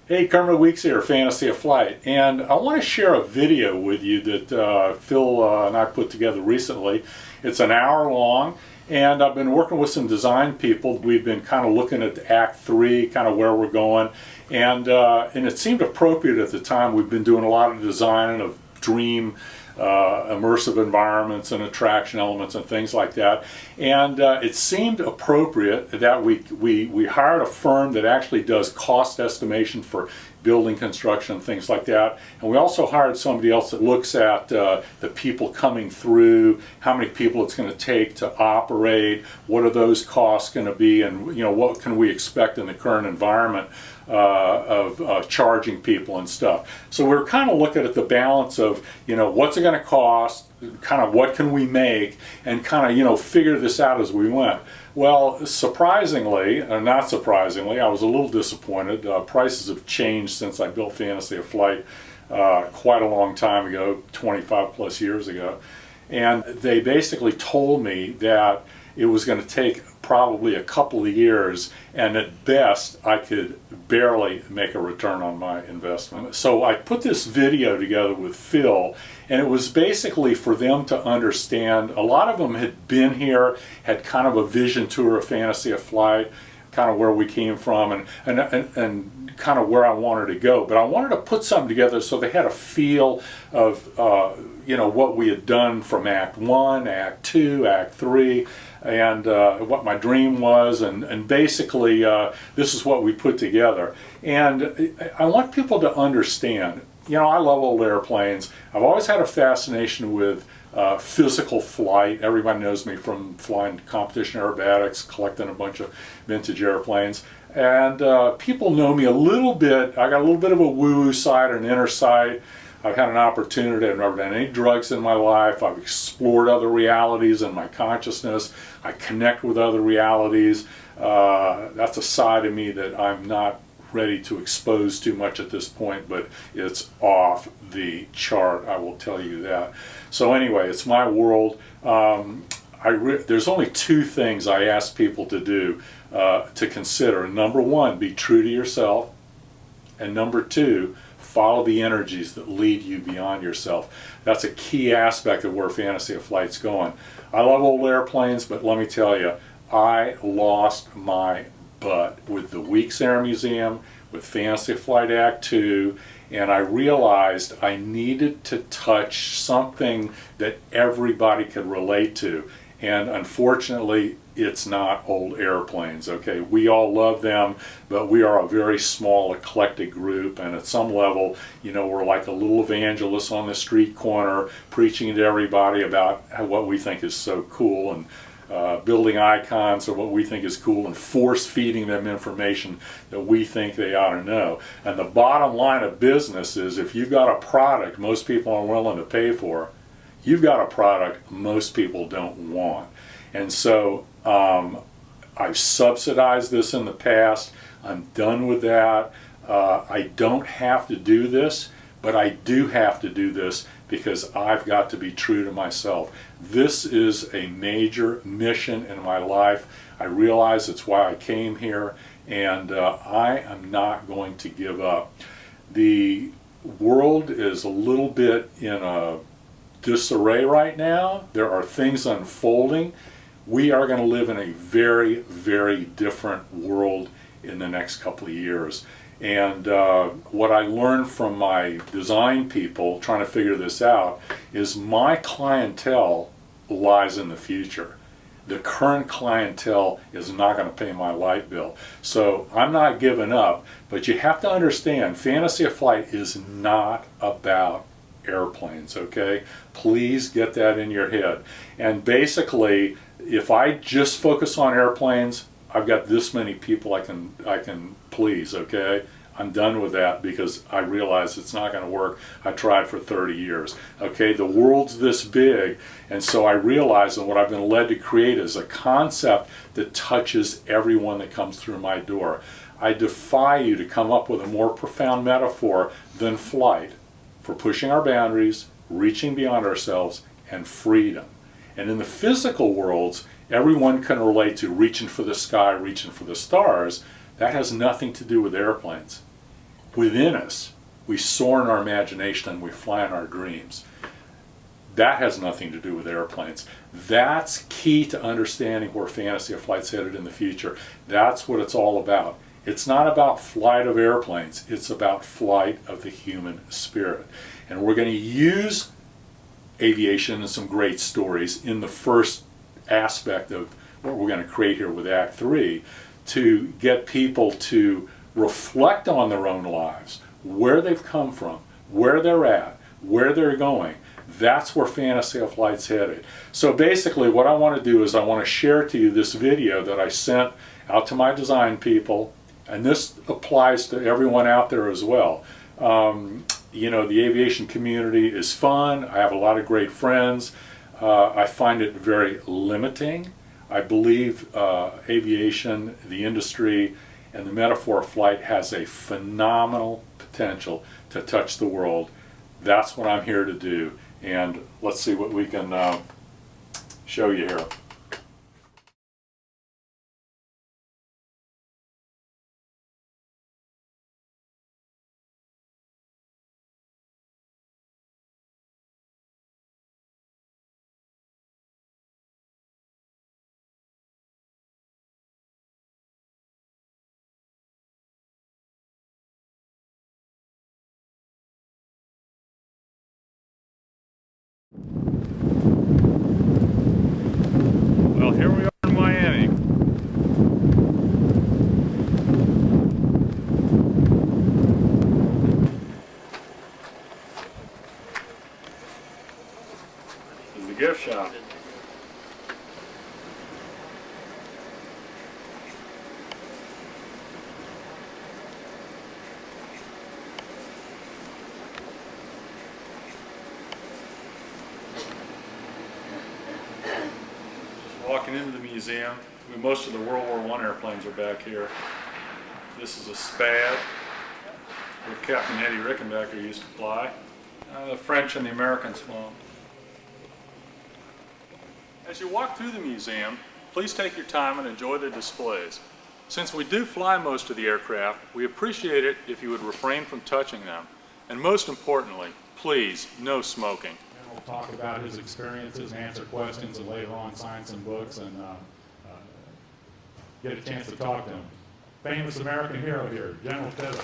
Hey, Kermit Weeks here, Fantasy of Flight, and I want to share a video with you that Phil and I put together recently. It's an hour long, and I've been working with some design people. We've been kind of looking at Act 3, kind of where we're going, and it seemed appropriate at the time. We've been doing a lot of design of dream immersive environments and attraction elements and things like that, and it seemed appropriate that we hired a firm that actually does cost estimation for building construction and things like that, and we also hired somebody else that looks at the people coming through, how many people it's going to take to operate, what are those costs going to be, and what can we expect in the current environment of charging people and stuff. So we're kind of looking at the balance of what's it going to cost, kind of what can we make, and kind of figure this out as we went. Well, surprisingly, or not surprisingly, I was a little disappointed. Prices have changed since I built Fantasy of Flight quite a long time ago, 25 plus years ago, and they basically told me that it was going to take probably a couple of years, and at best I could barely make a return on my investment. So I put this video together with Phil, and it was basically for them to understand. A lot of them had been here, had kind of a vision tour of Fantasy of Flight, kind of where we came from, and kind of where I wanted to go. But I wanted to put something together so they had a feel of what we had done from Act 1, Act 2, Act 3, and what my dream was, and basically this is what we put together. And I want people to understand, I love old airplanes. I've always had a fascination with physical flight. Everybody knows me from flying competition aerobatics, collecting a bunch of vintage airplanes. And people know me a little bit. I got a little bit of a woo-woo side or an inner side. I've had an opportunity. I've never done any drugs in my life. I've explored other realities in my consciousness. I connect with other realities. That's a side of me that I'm not ready to expose too much at this point, but it's off the chart, I will tell you that. So anyway, it's my world. There's only two things I ask people to do, to consider. Number one, be true to yourself, and number two, follow the energies that lead you beyond yourself. That's a key aspect of where Fantasy of Flight's going. I love old airplanes, but let me tell you, I lost my butt with the Weeks Air Museum, with Fantasy of Flight Act 2, and I realized I needed to touch something that everybody could relate to. And unfortunately, it's not old airplanes, okay? We all love them, but we are a very small, eclectic group, and at some level, we're like a little evangelist on the street corner, preaching to everybody about what we think is so cool, and building icons of what we think is cool, and force-feeding them information that we think they ought to know. And the bottom line of business is, if you've got a product most people are willing to pay for, you've got a product most people don't want. And so I've subsidized this in the past. I'm done with that. I don't have to do this, but I do have to do this because I've got to be true to myself. This is a major mission in my life. I realize it's why I came here, and I am not going to give up. The world is a little bit in a disarray right now. There are things unfolding. We are going to live in a very, very different world in the next couple of years. And what I learned from my design people trying to figure this out is my clientele lies in the future. The current clientele is not going to pay my light bill. So I'm not giving up, but you have to understand, Fantasy of Flight is not about airplanes, okay? Please get that in your head. And basically, if I just focus on airplanes, I've got this many people I can please, okay? I'm done with that because I realize it's not going to work. I tried for 30 years. Okay, the world's this big, and so I realize that what I've been led to create is a concept that touches everyone that comes through my door. I defy you to come up with a more profound metaphor than flight for pushing our boundaries, reaching beyond ourselves, and freedom. And in the physical worlds, everyone can relate to reaching for the sky, reaching for the stars. That has nothing to do with airplanes. within us. We soar in our imagination and we fly in our dreams. That has nothing to do with airplanes. That's key to understanding where Fantasy of Flight's headed in the future. That's what it's all about. It's not about flight of airplanes. It's about flight of the human spirit. And we're going to use aviation and some great stories in the first aspect of what we're going to create here with Act 3 to get people to reflect on their own lives, where they've come from, where they're at, where they're going. That's where Fantasy of Flight's headed. So basically what I want to do is I want to share to you this video that I sent out to my design people, and this applies to everyone out there as well. You know, the aviation community is fun. I have a lot of great friends. I find it very limiting. I believe aviation, the industry, and the metaphor of flight has a phenomenal potential to touch the world. That's what I'm here to do. And let's see what we can show you here. Well, here we are in Miami. This is the gift shop. Walking into the museum, most of the World War I airplanes are back here. This is a Spad, where Captain Eddie Rickenbacker used to fly. The French and the Americans flew. As you walk through the museum, please take your time and enjoy the displays. Since we do fly most of the aircraft, we appreciate it if you would refrain from touching them. And most importantly, please, no smoking. We'll talk about his experiences and answer questions and later on sign some books and get a chance to talk to him. Famous American hero here, General Pivot.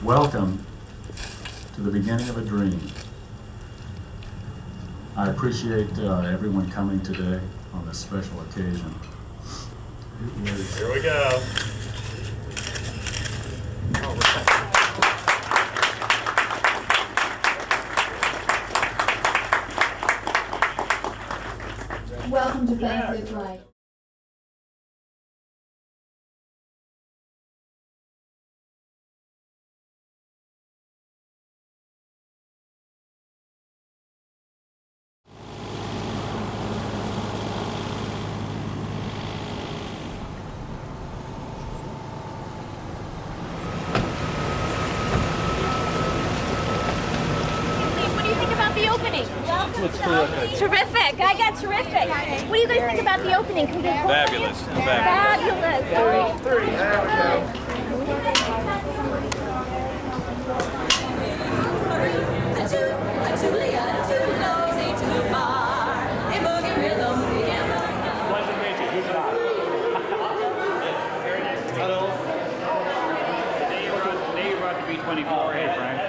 Welcome to the beginning of a dream. I appreciate everyone coming today on this special occasion. Here we go. Welcome to Fantasy of Flight. was terrific. Terrific. I got terrific. What do you guys think about the opening? Can we get Fabulous. Fabulous. Pleasure to meet you. Who's not? Hello. Today you brought the B-24. Hey, Frank.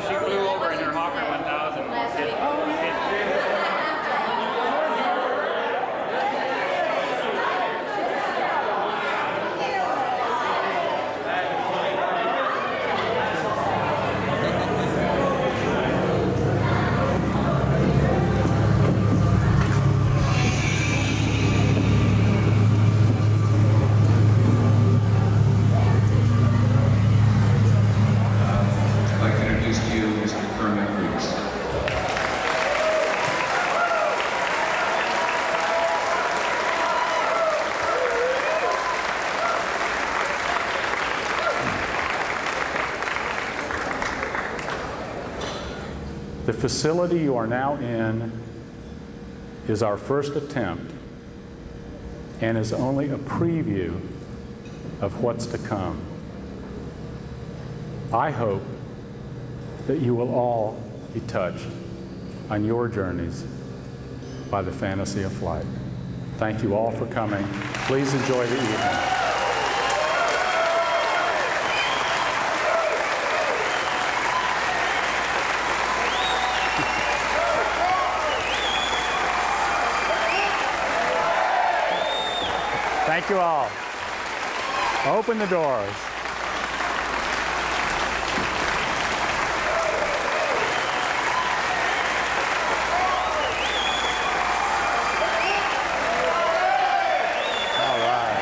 She flew over in her Hawker 1000. I'd like to introduce to you Mr. Kermit Weeks. The facility you are now in is our first attempt and is only a preview of what's to come. I hope that you will all be touched on your journeys by the fantasy of flight. Thank you all for coming. Please enjoy the evening. Thank you all. Open the doors. All right.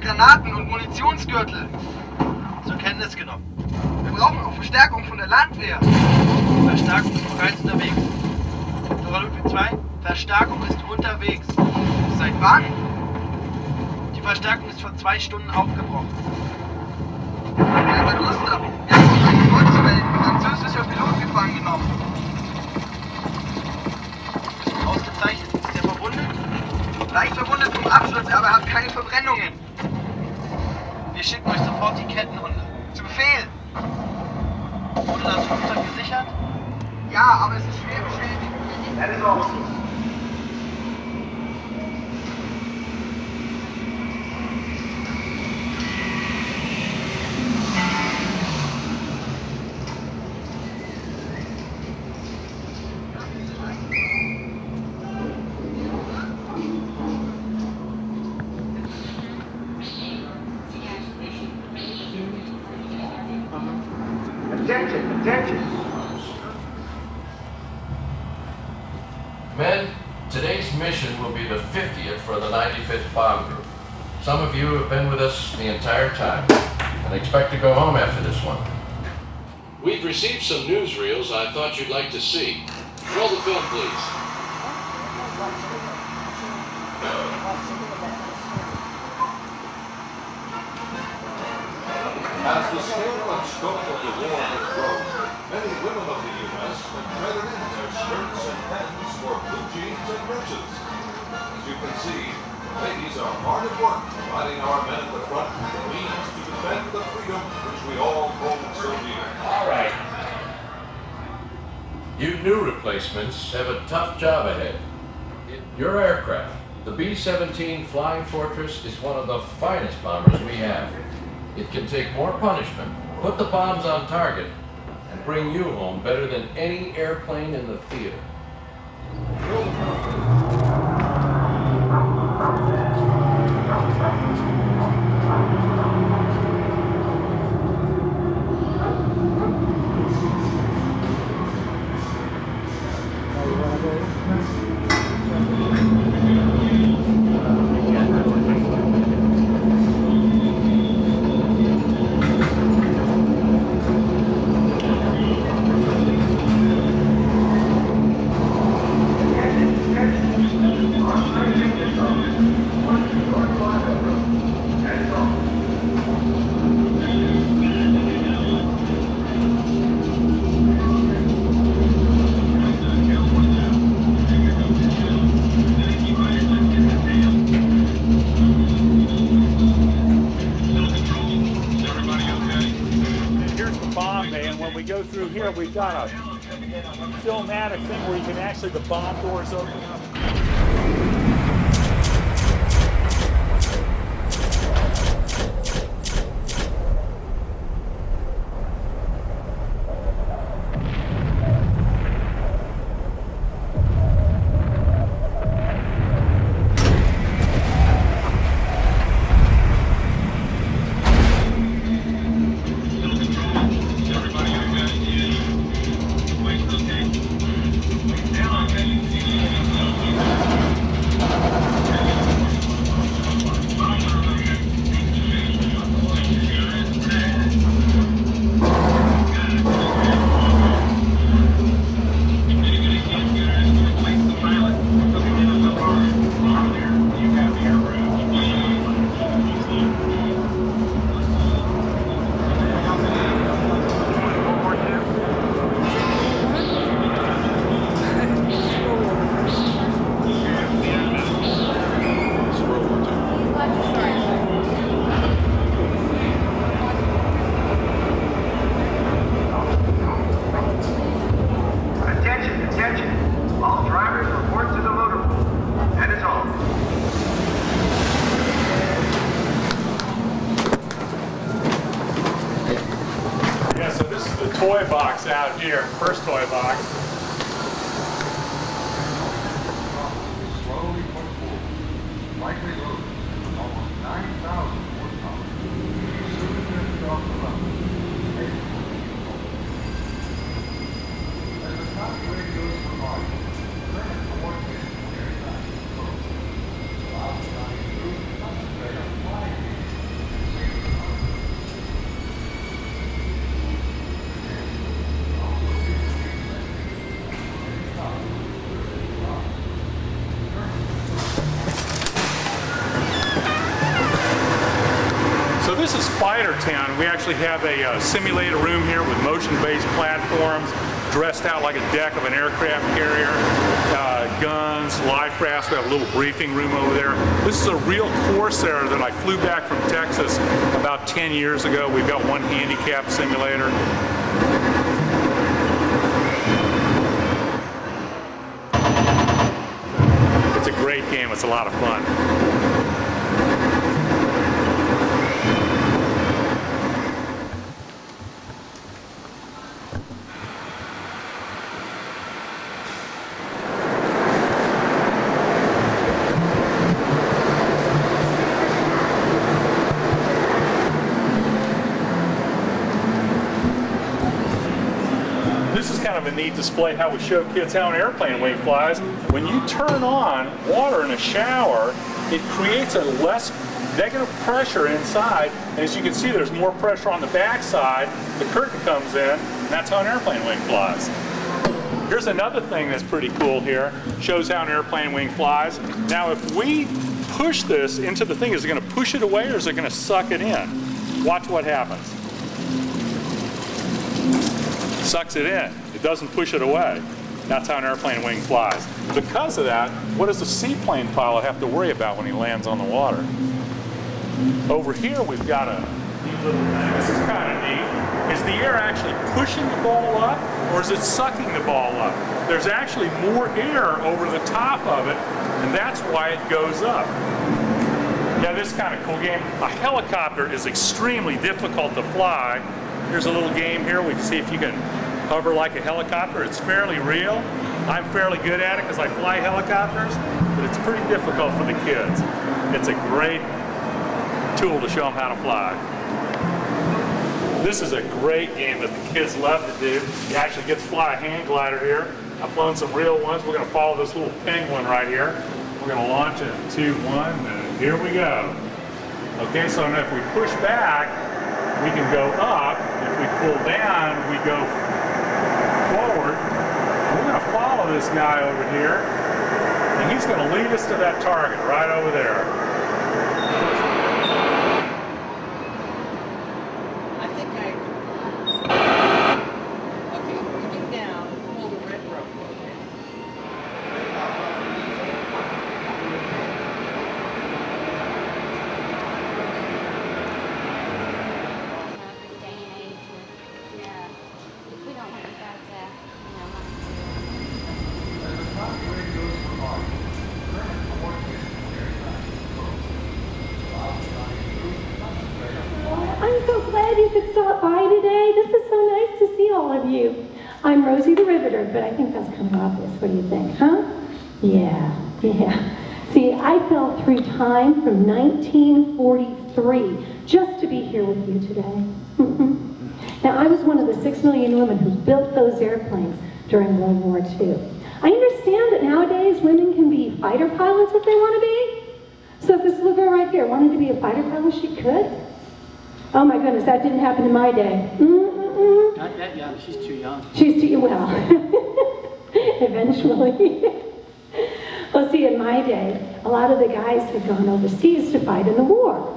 Granaten und Munitionsgürtel zur Kenntnis genommen. Wir brauchen auch Verstärkung von der Landwehr. Verstärkung ist bereits unterwegs. Dora Ludwig 2, Verstärkung ist unterwegs. Seit wann? Die Verstärkung ist vor 2 Stunden aufgebrochen. Herr Gustav, wir haben noch eine Kreuzwelt, französischer Pilot gefangen genommen. Ausgezeichnet. Ist er verwundet? Leicht verwundet vom Absturz, aber er hat keine Verbrennungen. Wir schicken euch sofort die Kettenhunde. Zu Befehl! aber es ist schwer beschädigt. That is all. Attention, attention. Men, today's mission will be the 50th for the 95th Bomb Group. Some of you have been with us the entire time and expect to go home after this one. We've received some newsreels I thought you'd like to see. Roll the film, please. As the scale and scope of the war has grown, many women of the U.S. have feathered in their skirts and pants for blue jeans and breeches. As you can see, ladies are hard at work providing our men at the front the means to defend the freedom which we all hold so dear. All right. You new replacements have a tough job ahead. Your aircraft, the B-17 Flying Fortress, is one of the finest bombers we have. It can take more punishment, put the bombs on target, and bring you home better than any airplane in the theater. When we go through here, we've got a filmatic thing where you can actually, the bomb doors open up. Toy box out here, first toy box. Slowly put forward, likely loaded with almost 9,000 horsepower. Soon drifted off the level. As the top radios were marching, Kermit coordinated the aircraft approach. While flying through to concentrate on flying and save the money. So this is Fighter Town. We actually have a simulator room here with motion-based platforms, dressed out like a deck of an aircraft carrier, guns, life rafts. We have a little briefing room over there. This is a real Corsair that I flew back from Texas about 10 years ago. We've got one handicap simulator. It's a great game. It's a lot of fun. This is kind of a neat display how we show kids how an airplane wing flies. When you turn on water in a shower, it creates a less negative pressure inside. And as you can see, there's more pressure on the back side. The curtain comes in, and that's how an airplane wing flies. Here's another thing that's pretty cool here. Shows how an airplane wing flies. Now, if we push this into the thing, is it going to push it away or is it going to suck it in? Watch what happens. Sucks it in. It doesn't push it away. That's how an airplane wing flies. Because of that, what does a seaplane pilot have to worry about when he lands on the water? Over here we've got a neat little thing. This is kind of neat. Is the air actually pushing the ball up or is it sucking the ball up? There's actually more air over the top of it, and that's why it goes up. Yeah, this is kind of cool game. A helicopter is extremely difficult to fly. Here's a little game here. We can see if you can hover like a helicopter. It's fairly real. I'm fairly good at it because I fly helicopters, but it's pretty difficult for the kids. It's a great tool to show them how to fly. This is a great game that the kids love to do. You actually get to fly a hang glider here. I've flown some real ones. We're going to follow this little penguin right here. We're going to launch it in 2, 1, and here we go. Okay, so now if we push back, we can go up. If we pull down, we go forward. We're going to follow this guy over here, and he's going to lead us to that target right over there. I think okay, looking down, hold the red rope, okay? I'm so glad you could stop by today. This is so nice to see all of you. I'm Rosie the Riveter, but I think that's kind of obvious. What do you think, huh? Yeah. See, I fell through time from 1943 just to be here with you today. Now, I was one of the 6 million women who built those airplanes during World War II. I understand that nowadays women can be fighter pilots if they want to be. So if this little girl right here wanted to be a fighter pilot, she could. Oh my goodness, that didn't happen in my day. Not that young, she's too young. She's too, well, eventually. Well, see, in my day, a lot of the guys had gone overseas to fight in the war.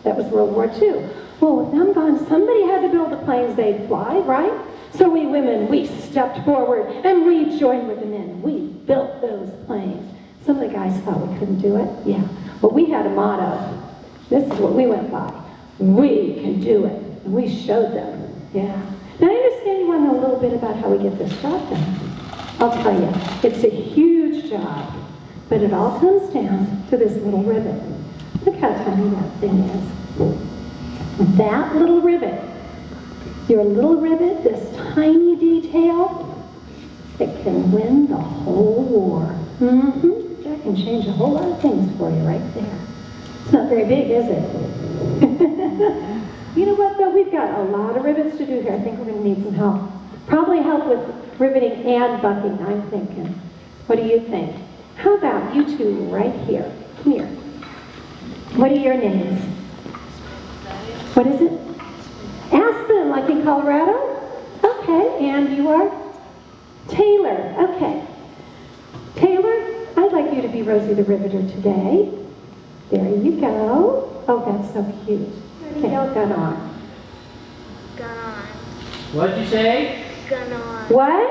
That was World War II. Well, with them gone, somebody had to build the planes they'd fly, right? So we women, we stepped forward and we joined with the men. We built those planes. Some of the guys thought we couldn't do it. Yeah. But we had a motto. This is what we went by. We can do it. And we showed them. Yeah. Now I understand you want to know a little bit about how we get this job done. I'll tell you, it's a huge job. But it all comes down to this little rivet. Look how tiny that thing is. That little rivet, your little rivet, this tiny detail, it can win the whole war. That can change a whole lot of things for you right there. It's not very big, is it? You know what, though? We've got a lot of rivets to do here. I think we're going to need some help. Probably help with riveting and bucking, I'm thinking. What do you think? How about you two right here? Come here. What are your names? What is it? Aspen, like in Colorado? Okay, and you are? Taylor, okay. Taylor, I'd like you to be Rosie the Riveter today. There you go. Oh, that's so cute. Okay, gun on. Gun on. What'd you say? Gun on. What?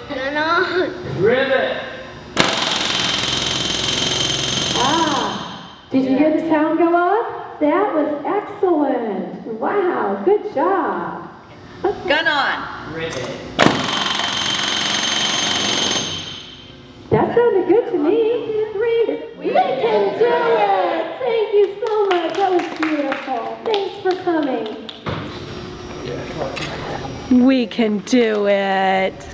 Gun on. Rivet. Ah, did you hear the sound go off? That was excellent. Wow, good job. Okay. Gun on. Rivet. That sounded good to me. 3. We can do it! Thank you so much. That was beautiful. Thanks for coming. We can do it.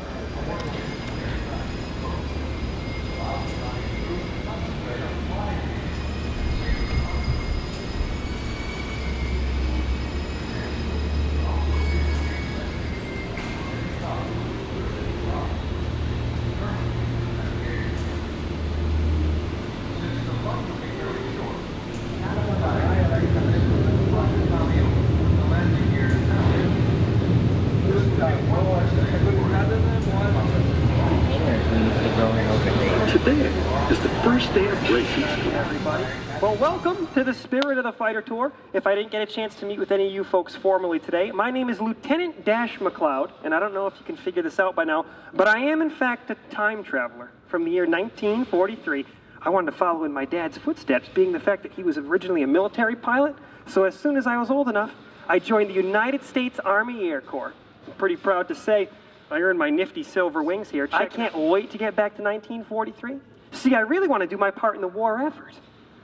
Today is the first day of racing school, everybody. Well, welcome to the Spirit of the Fighter Tour. If I didn't get a chance to meet with any of you folks formally today, my name is Lieutenant Dash McLeod, and I don't know if you can figure this out by now, but I am in fact a time traveler from the year 1943. I wanted to follow in my dad's footsteps, being the fact that he was originally a military pilot, so as soon as I was old enough, I joined the United States Army Air Corps. I'm pretty proud to say I earned my nifty silver wings here. I can't wait to get back to 1943. See, I really want to do my part in the war effort.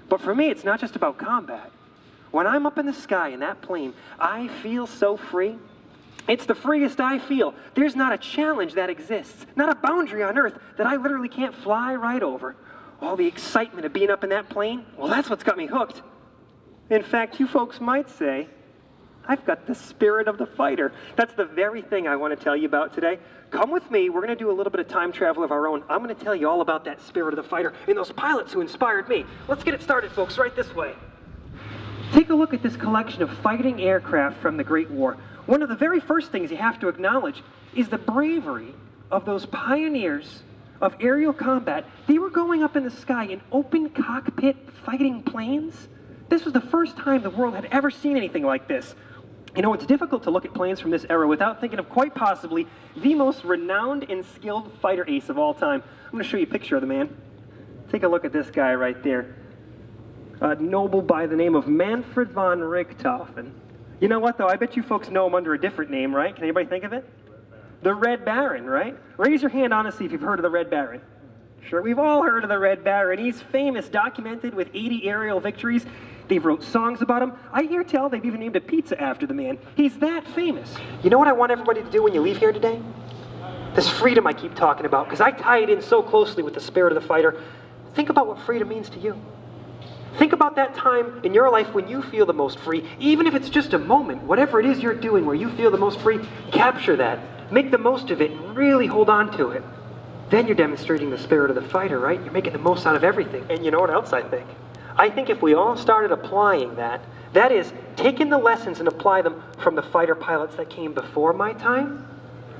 But for me, it's not just about combat. When I'm up in the sky in that plane, I feel so free. It's the freest I feel. There's not a challenge that exists, not a boundary on Earth that I literally can't fly right over. All the excitement of being up in that plane, well, that's what's got me hooked. In fact, you folks might say, I've got the spirit of the fighter. That's the very thing I want to tell you about today. Come with me. We're going to do a little bit of time travel of our own. I'm going to tell you all about that spirit of the fighter and those pilots who inspired me. Let's get it started, folks, right this way. Take a look at this collection of fighting aircraft from the Great War. One of the very first things you have to acknowledge is the bravery of those pioneers of aerial combat. They were going up in the sky in open cockpit fighting planes. This was the first time the world had ever seen anything like this. You know, it's difficult to look at planes from this era without thinking of quite possibly the most renowned and skilled fighter ace of all time. I'm going to show you a picture of the man. Take a look at this guy right there. A noble by the name of Manfred von Richthofen. You know what, though? I bet you folks know him under a different name, right? Can anybody think of it? The Red Baron, right? Raise your hand honestly if you've heard of the Red Baron. Sure, we've all heard of the Red Baron. He's famous, documented with 80 aerial victories. They've wrote songs about him. I hear tell they've even named a pizza after the man. He's that famous. You know what I want everybody to do when you leave here today? This freedom I keep talking about, because I tie it in so closely with the spirit of the fighter. Think about what freedom means to you. Think about that time in your life when you feel the most free, even if it's just a moment, whatever it is you're doing where you feel the most free, capture that. Make the most of it and really hold on to it. Then you're demonstrating the spirit of the fighter, right? You're making the most out of everything. And you know what else I think? I think if we all started applying that is, taking the lessons and apply them from the fighter pilots that came before my time,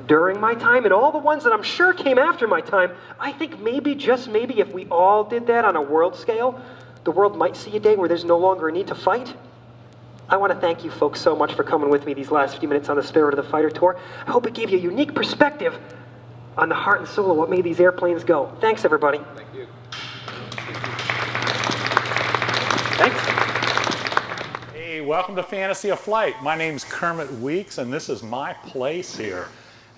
during my time, and all the ones that I'm sure came after my time, I think maybe, just maybe, if we all did that on a world scale, the world might see a day where there's no longer a need to fight. I want to thank you folks so much for coming with me these last few minutes on the Spirit of the Fighter Tour. I hope it gave you a unique perspective on the heart and soul of what made these airplanes go. Thanks, everybody. Thank you. Thanks. Hey, welcome to Fantasy of Flight. My name's Kermit Weeks, and this is my place here.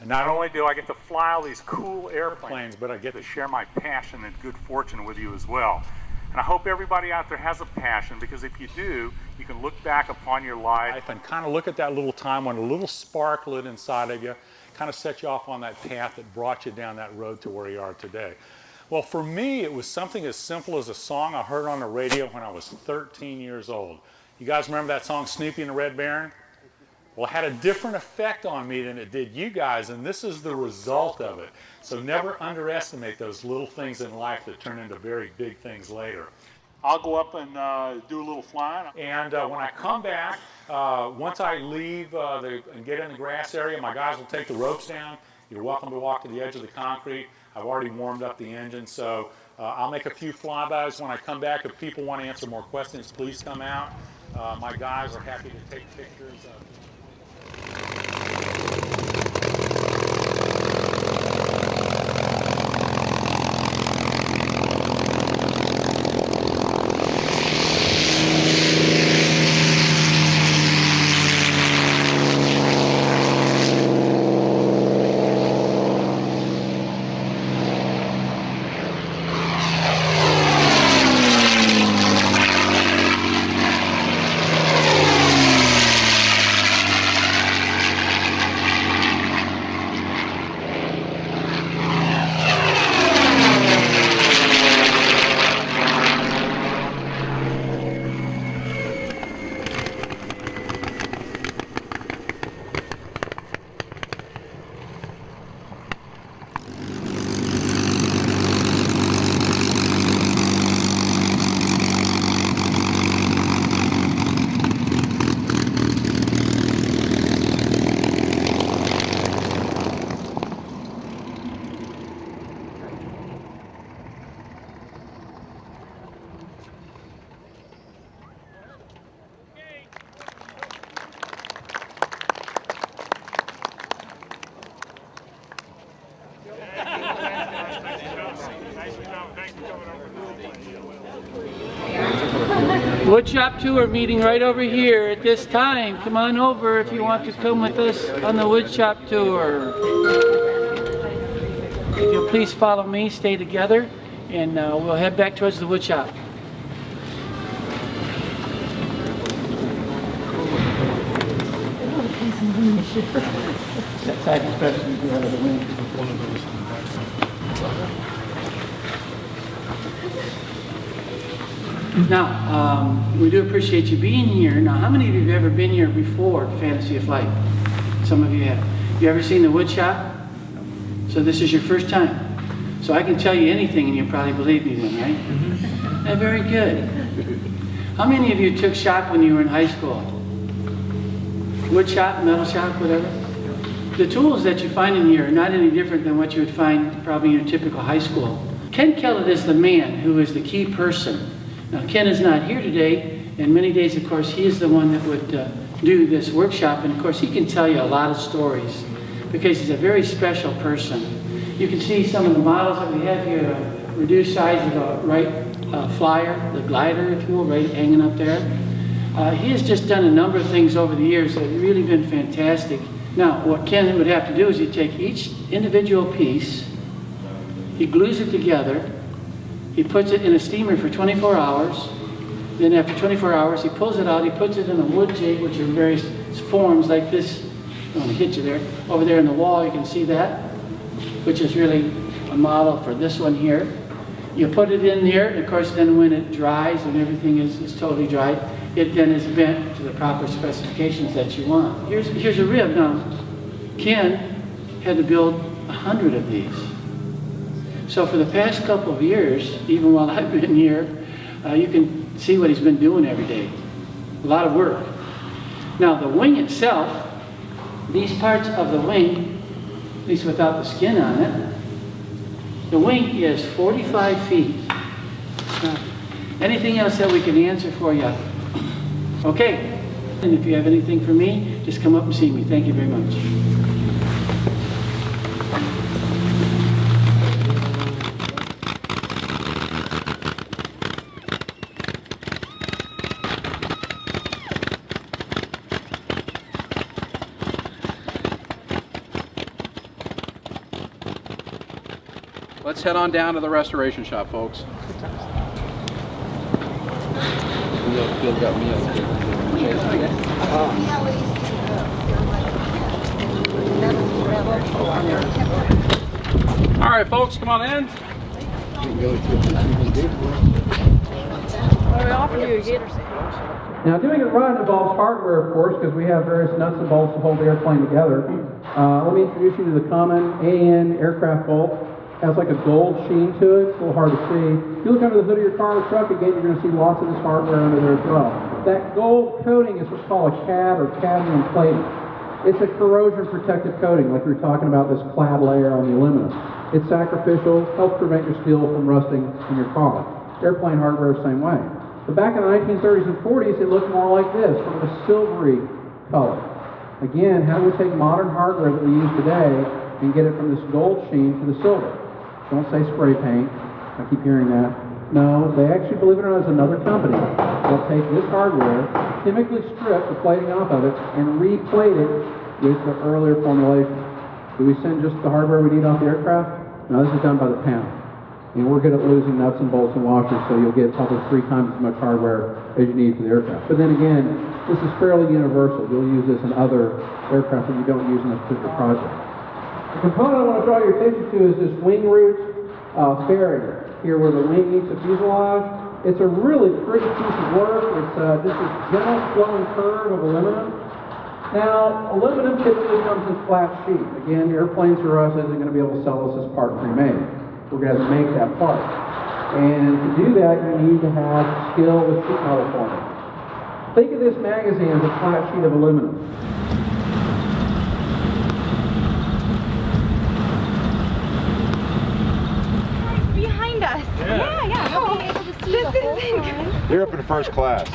And not only do I get to fly all these cool airplanes, but I get to share my passion and good fortune with you as well. And I hope everybody out there has a passion, because if you do, you can look back upon your life and kind of look at that little time when a little spark lit inside of you, kind of set you off on that path that brought you down that road to where you are today. Well, for me, it was something as simple as a song I heard on the radio when I was 13 years old. You guys remember that song, Snoopy and the Red Baron? Well, it had a different effect on me than it did you guys, and this is the result of it. So never underestimate those little things in life that turn into very big things later. I'll go up and do a little flying, and when I come back, once I leave and get in the grass area, my guys will take the ropes down. You're welcome to walk to the edge of the concrete. I've already warmed up the engine, so I'll make a few flybys when I come back. If people want to answer more questions, please come out. My guys are happy to take pictures. Woodshop tour meeting right over here at this time. Come on over if you want to come with us on the woodshop tour. If you'll please follow me, stay together, and we'll head back towards the woodshop. That side especially is out of the wind. Now, we do appreciate you being here. Now, how many of you have ever been here before Fantasy of Flight? Some of you have. You ever seen the woodshop? So this is your first time. So I can tell you anything and you'll probably believe me then, right? Very good. How many of you took shop when you were in high school? Wood shop, metal shop, whatever? The tools that you find in here are not any different than what you would find probably in your typical high school. Ken Kellett is the man who is the key person. Now, Ken is not here today, and many days, of course, he is the one that would do this workshop, and of course, he can tell you a lot of stories because he's a very special person. You can see some of the models that we have here, reduced size of a Wright flyer, the glider, if you will, right hanging up there. He has just done a number of things over the years that have really been fantastic. Now, what Ken would have to do is he'd take each individual piece, he glues it together, he puts it in a steamer for 24 hours, then after 24 hours he pulls it out, he puts it in a wood jig, which are various forms like this. I don't want to hit you there. Over there in the wall you can see that, which is really a model for this one here. You put it in there, and of course then when it dries, when everything is totally dried, it then is bent to the proper specifications that you want. Here's a rib. Now, Ken had to build 100 of these. So for the past couple of years, even while I've been here, you can see what he's been doing every day. A lot of work. Now the wing itself, these parts of the wing, at least without the skin on it, the wing is 45 feet. Anything else that we can answer for you? Okay. And if you have anything for me, just come up and see me. Thank you very much. Let's head on down to the restoration shop, folks. All right, folks, come on in. Now, doing it right involves hardware, of course, because we have various nuts and bolts to hold the airplane together. Let me introduce you to the common AN aircraft bolt. It has like a gold sheen to it. It's a little hard to see. If you look under the hood of your car or truck, again, you're going to see lots of this hardware under there as well. That gold coating is what's called a CAD or cadmium plating. It's a corrosion protective coating, like we were talking about this clad layer on the aluminum. It's sacrificial, helps prevent your steel from rusting in your car. Airplane hardware is the same way. But back in the 1930s and 40s, it looked more like this, sort of a silvery color. Again, how do we take modern hardware that we use today and get it from this gold sheen to the silver? Don't say spray paint. I keep hearing that. No, they actually, believe it or not, is another company that take this hardware, chemically strip the plating off of it, and replate it with the earlier formulation. Do we send just the hardware we need off the aircraft? No, this is done by the pound. And we're good at losing nuts and bolts and washers, so you'll get probably 3 times as much hardware as you need for the aircraft. But then again, this is fairly universal. You'll use this in other aircraft that you don't use in this particular project. The component I want to draw your attention to is this wing root fairing, here where the wing meets the fuselage. It's a really pretty piece of work. It's just this gentle flowing curve of aluminum. Now, aluminum typically comes in flat sheet. Again, airplanes for us isn't going to be able to sell us this part pre-made. We're going to have to make that part. And to do that, you need to have skill with sheet metal forming. Think of this magazine as a flat sheet of aluminum. Behind us. Yeah. You'll be able to see the whole time. You're up in first class.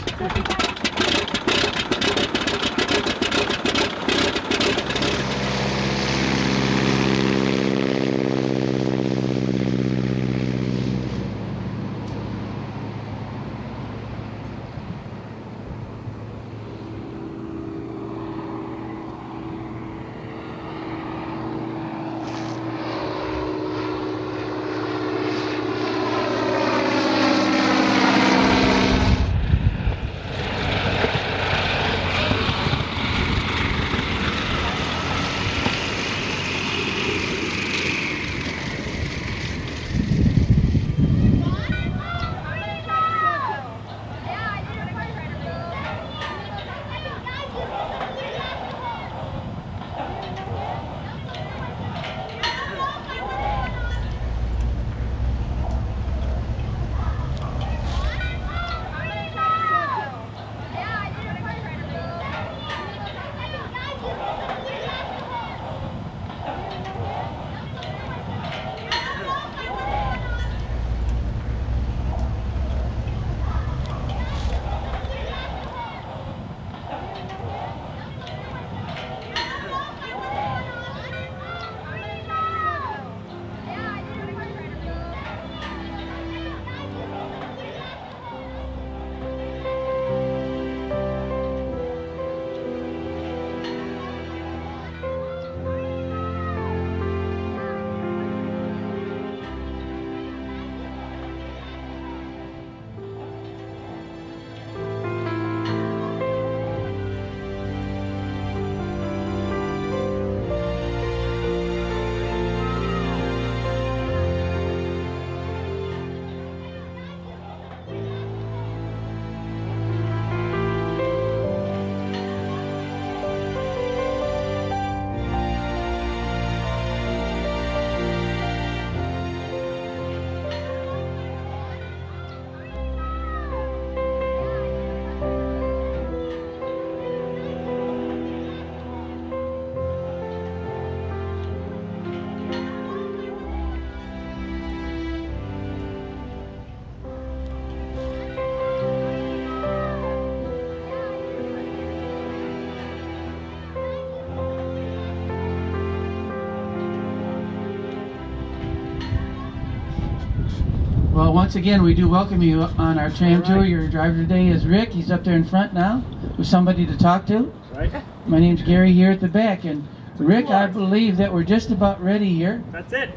Well, once again, we do welcome you on our tram tour. Your driver today is Rick. He's up there in front now with somebody to talk to. Right. My name's Gary here at the back. And Rick, I believe that we're just about ready here. That's it.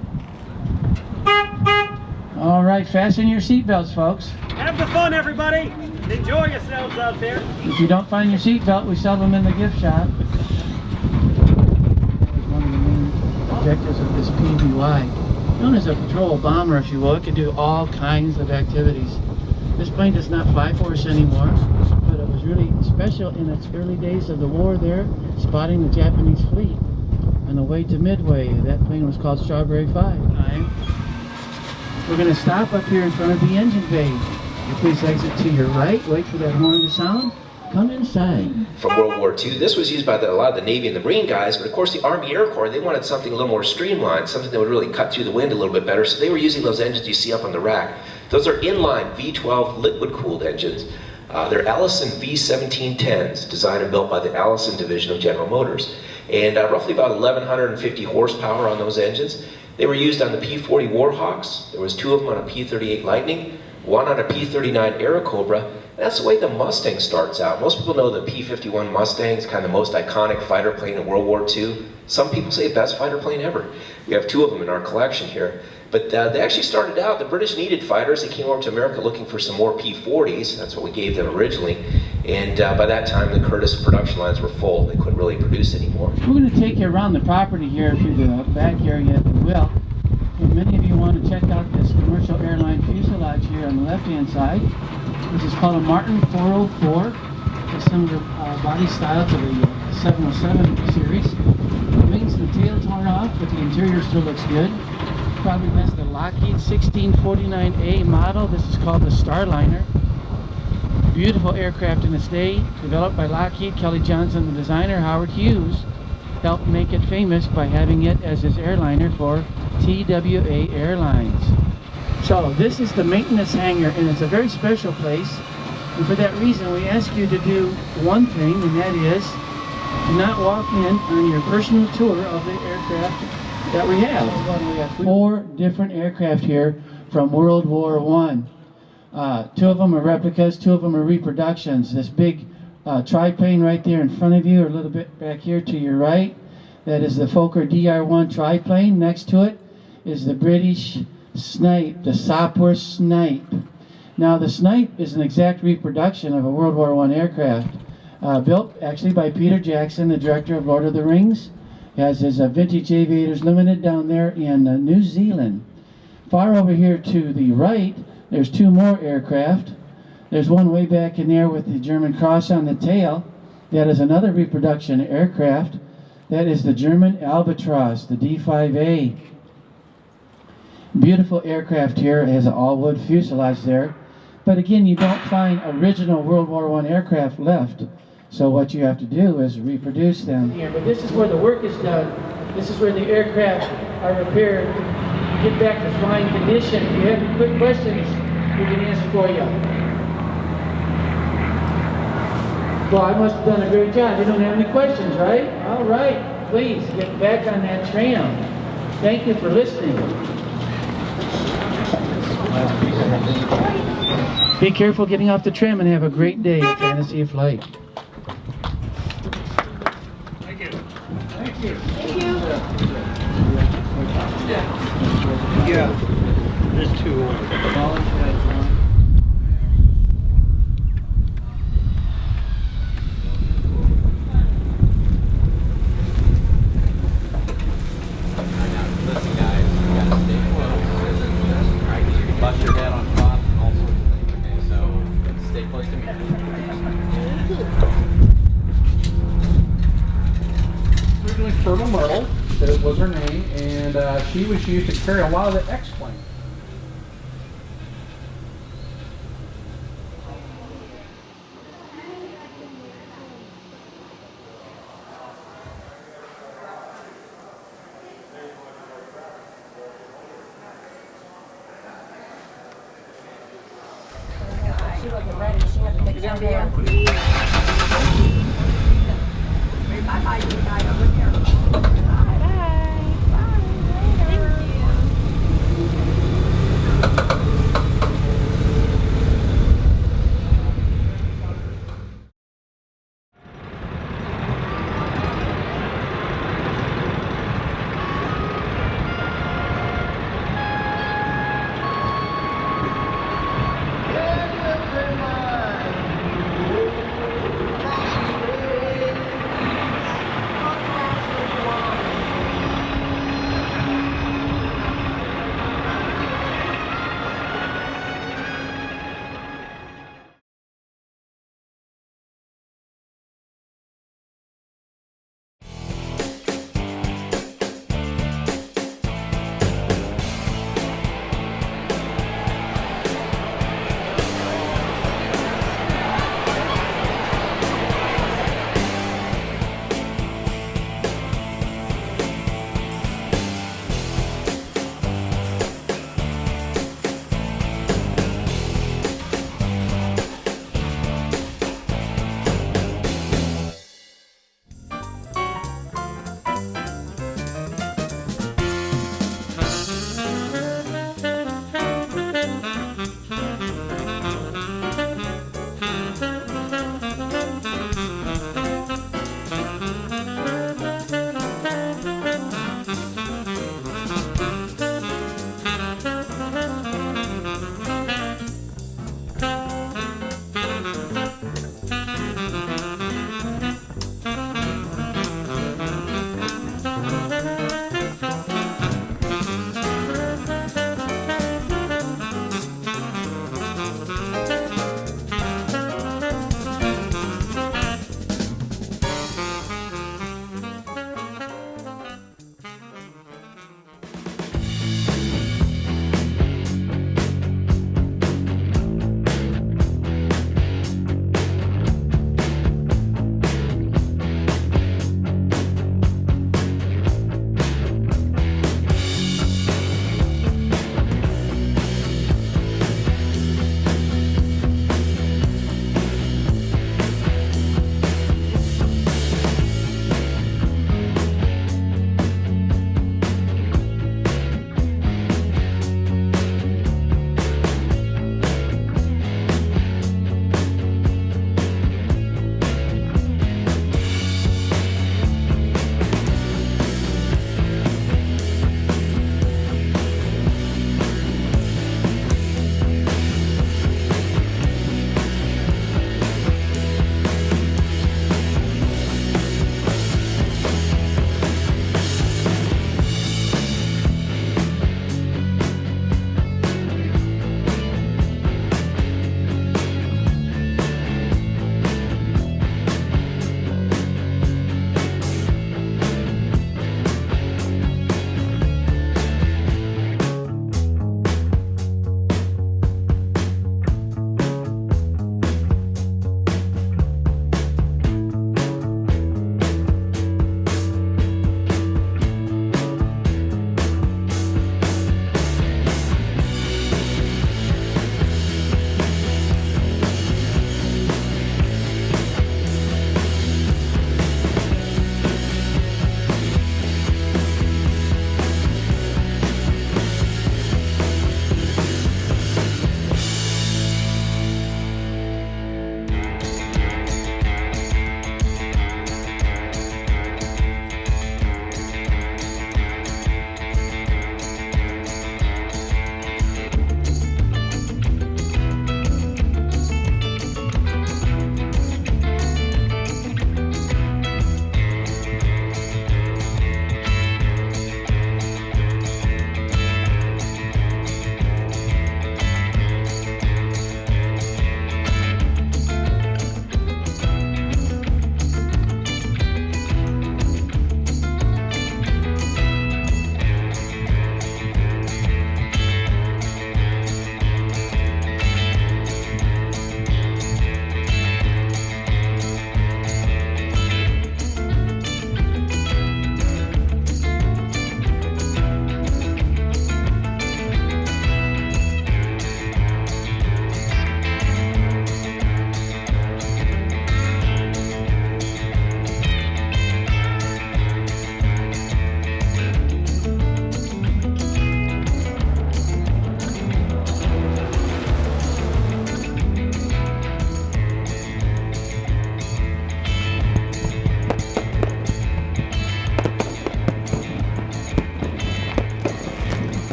All right, fasten your seatbelts, folks. Have the fun, everybody. Enjoy yourselves out there. If you don't find your seatbelt, we sell them in the gift shop. One of the main objectives of this PBY, known as a patrol bomber, if you will. It can do all kinds of activities. This plane does not fly for us anymore, but it was really special in its early days of the war there, spotting the Japanese fleet on the way to Midway. That plane was called Strawberry 5. We're going to stop up here in front of the engine bay. You please exit to your right, wait for that horn to sound, come inside. From World War II, this was used by a lot of the Navy and the Marine guys, but of course the Army Air Corps, they wanted something a little more streamlined, something that would really cut through the wind a little bit better, so they were using those engines you see up on the rack. Those are inline V12 liquid-cooled engines. They're Allison V1710s, designed and built by the Allison division of General Motors. And roughly about 1,150 horsepower on those engines. They were used on the P-40 Warhawks. There was 2 of them on a P-38 Lightning, 1 on a P-39 Airacobra. That's the way the Mustang starts out. Most people know the P-51 Mustang is kind of the most iconic fighter plane in World War II. Some people say best fighter plane ever. We have 2 of them in our collection here. But they actually started out, the British needed fighters. They came over to America looking for some more P-40s. That's what we gave them originally. And by that time, the Curtiss production lines were full. They couldn't really produce anymore. We're going to take you around the property here through the back area, if you will. And many of you want to check out this commercial airline fuselage here on the left-hand side. This is called a Martin 404. It's similar body style to the 707 series. The wings and the tail torn off, but the interior still looks good. Probably missed the Lockheed 1649A model. This is called the Starliner. Beautiful aircraft in its day, developed by Lockheed. Kelly Johnson, the designer. Howard Hughes helped make it famous by having it as his airliner for TWA Airlines. So this is the maintenance hangar, and it's a very special place. And for that reason, we ask you to do one thing, and that is to not walk in on your personal tour of the aircraft that we have. We have 4 different aircraft here from World War I. 2 of them are replicas, 2 of them are reproductions. This big triplane right there in front of you, or a little bit back here to your right, that is the Fokker DR-1 triplane. Next to it is the British Snipe, the Sopwith Snipe. Now the Snipe is an exact reproduction of a World War I aircraft, built actually by Peter Jackson, the director of Lord of the Rings. Has his Vintage Aviators Limited down there in New Zealand. Far over here to the right, there's 2 more aircraft. There's one way back in there with the German cross on the tail. That is another reproduction aircraft. That is the German Albatross, the D5A. Beautiful aircraft here. It has an all-wood fuselage there. But again, you don't find original World War I aircraft left. So what you have to do is reproduce them. Here, but this is where the work is done. This is where the aircraft are repaired to get back to flying condition. If you have any quick questions, we can answer for you. Well, I must have done a great job. You don't have any questions, right? All right. Please get back on that tram. Thank you for listening. Be careful getting off the tram and have a great day at Fantasy of Flight. Thank you. Thank you. Yeah. There's 2. Listen, guys, you gotta stay close. Alright, you can bust your head on top and all sorts of things, okay? So, stay close to me. Originally Fertile Myrtle, that was her name, and she was used to carry a lot of the X-Plane. She wasn't ready. She had to take some down. Bye-bye, you guys. Over here. Bye. Bye. Thank you.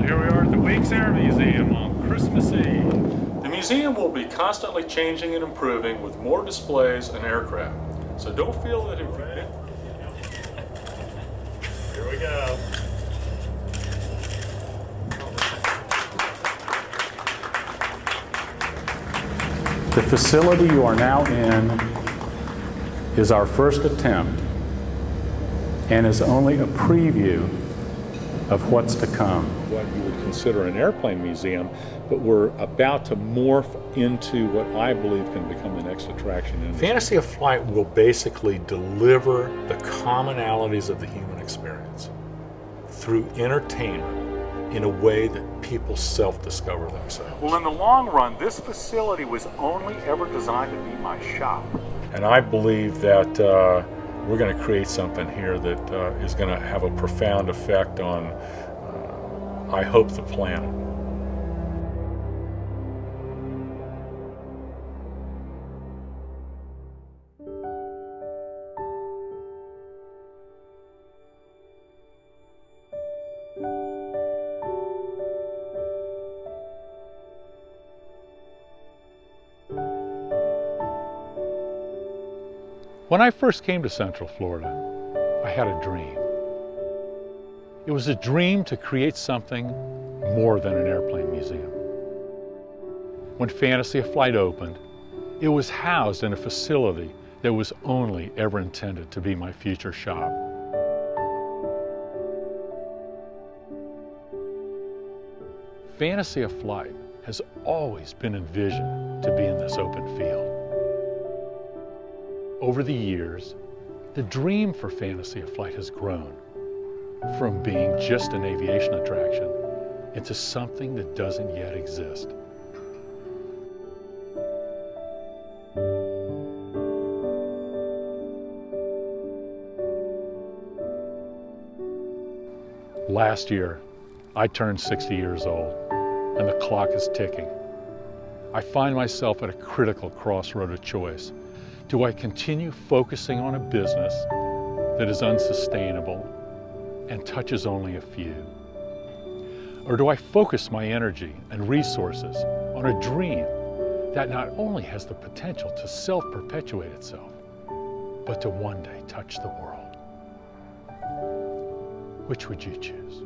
Here we are at the Weeks Air Museum on Christmas Eve. The museum will be constantly changing and improving with more displays and aircraft. So don't feel that if you've been... Here we go. The facility you are now in is our first attempt and is only a preview of what's to come. What you would consider an airplane museum, but we're about to morph into what I believe can become the next attraction. Fantasy of Flight will basically deliver the commonalities of the human experience through entertainment in a way that people self-discover themselves. Well, in the long run, this facility was only ever designed to be my shop. And I believe that we're going to create something here that is going to have a profound effect on, I hope, the planet. When I first came to Central Florida, I had a dream. It was a dream to create something more than an airplane museum. When Fantasy of Flight opened, it was housed in a facility that was only ever intended to be my future shop. Fantasy of Flight has always been envisioned to be in this open field. Over the years, the dream for Fantasy of Flight has grown from being just an aviation attraction into something that doesn't yet exist. Last year, I turned 60 years old, and the clock is ticking. I find myself at a critical crossroad of choice. Do I continue focusing on a business that is unsustainable and touches only a few? Or do I focus my energy and resources on a dream that not only has the potential to self-perpetuate itself, but to one day touch the world? Which would you choose?